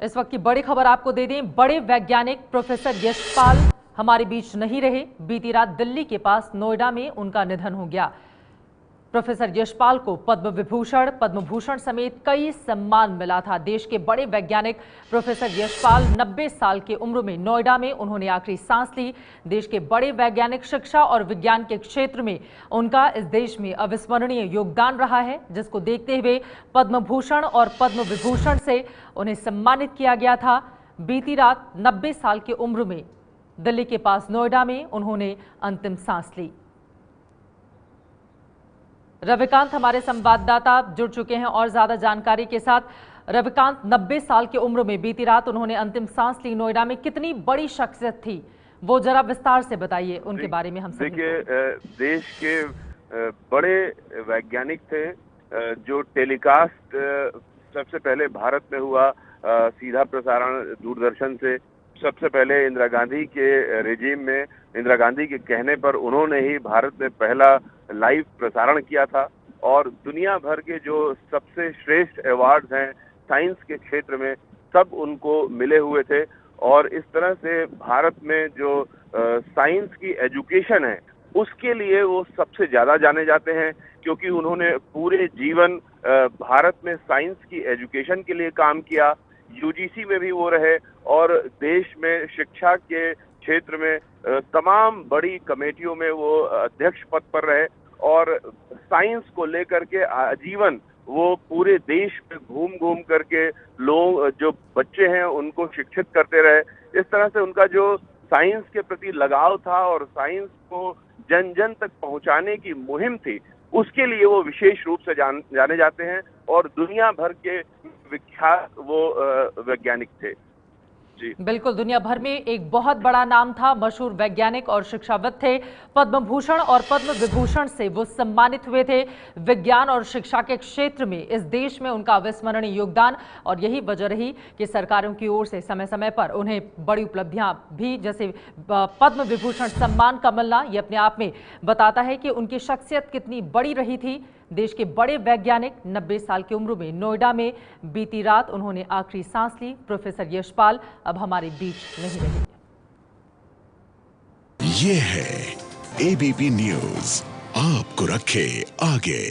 इस वक्त की बड़ी खबर आपको दे दें, बड़े वैज्ञानिक प्रोफेसर यशपाल हमारे बीच नहीं रहे। बीती रात दिल्ली के पास नोएडा में उनका निधन हो गया। प्रोफेसर यशपाल को पद्म विभूषण, पद्म भूषण समेत कई सम्मान मिला था। देश के बड़े वैज्ञानिक प्रोफेसर यशपाल 90 साल की उम्र में नोएडा में उन्होंने आखिरी सांस ली। देश के बड़े वैज्ञानिक, शिक्षा और विज्ञान के क्षेत्र में उनका इस देश में अविस्मरणीय योगदान रहा है, जिसको देखते हुए पद्म भूषण और पद्म विभूषण से उन्हें सम्मानित किया गया था। बीती रात 90 साल की उम्र में दिल्ली के पास नोएडा में उन्होंने अंतिम सांस ली। रविकांत हमारे संवाददाता जुड़ चुके हैं और ज्यादा जानकारी के साथ। रविकांत, 90 साल की उम्र में बीती रात उन्होंने अंतिम सांस ली। नोएडा में कितनी बड़ी शख्सियत थी, वो जरा विस्तार से बताइए उनके बारे में हम सभी को। देखिए, देश के बड़े वैज्ञानिक थे जो टेलीकास्ट सबसे पहले भारत में हुआ, सीधा प्रसारण दूरदर्शन से। सबसे पहले इंदिरा गांधी के रेजिम में, इंदिरा गांधी के कहने पर उन्होंने ही भारत में पहला लाइव प्रसारण किया था। और दुनिया भर के जो सबसे श्रेष्ठ अवार्ड्स हैं साइंस के क्षेत्र में, सब उनको मिले हुए थे। और इस तरह से भारत में जो साइंस की एजुकेशन है, उसके लिए वो सबसे ज्यादा जाने जाते हैं, क्योंकि उन्होंने पूरे जीवन भारत में साइंस की एजुकेशन के लिए काम किया। यूजीसी में भी वो रहे और देश में शिक्षा के क्षेत्र में तमाम बड़ी कमेटियों में वो अध्यक्ष पद पर रहे। और साइंस को लेकर के आजीवन वो पूरे देश में घूम घूम करके लोग, जो बच्चे हैं, उनको शिक्षित करते रहे। इस तरह से उनका जो साइंस के प्रति लगाव था और साइंस को जन जन तक पहुंचाने की मुहिम थी, उसके लिए वो विशेष रूप से जाने जाते हैं और दुनिया भर के विख्यात वो वैज्ञानिक थे। जी बिल्कुल, दुनिया भर में एक बहुत बड़ा नाम था, मशहूर वैज्ञानिक और शिक्षाविद थे। पद्म भूषण और पद्म विभूषण से वो सम्मानित हुए थे। विज्ञान और शिक्षा के क्षेत्र में इस देश में उनका अविस्मरणीय योगदान, और यही वजह रही कि सरकारों की ओर से समय समय पर उन्हें बड़ी उपलब्धियां भी, जैसे पद्म विभूषण सम्मान का मिलना, ये अपने आप में बताता है कि उनकी शख्सियत कितनी बड़ी रही थी। देश के बड़े वैज्ञानिक 90 साल की उम्र में नोएडा में बीती रात उन्होंने आखिरी सांस ली। प्रोफेसर यशपाल अब हमारे बीच नहीं रहे। ये है एबीपी न्यूज़, आपको रखे आगे।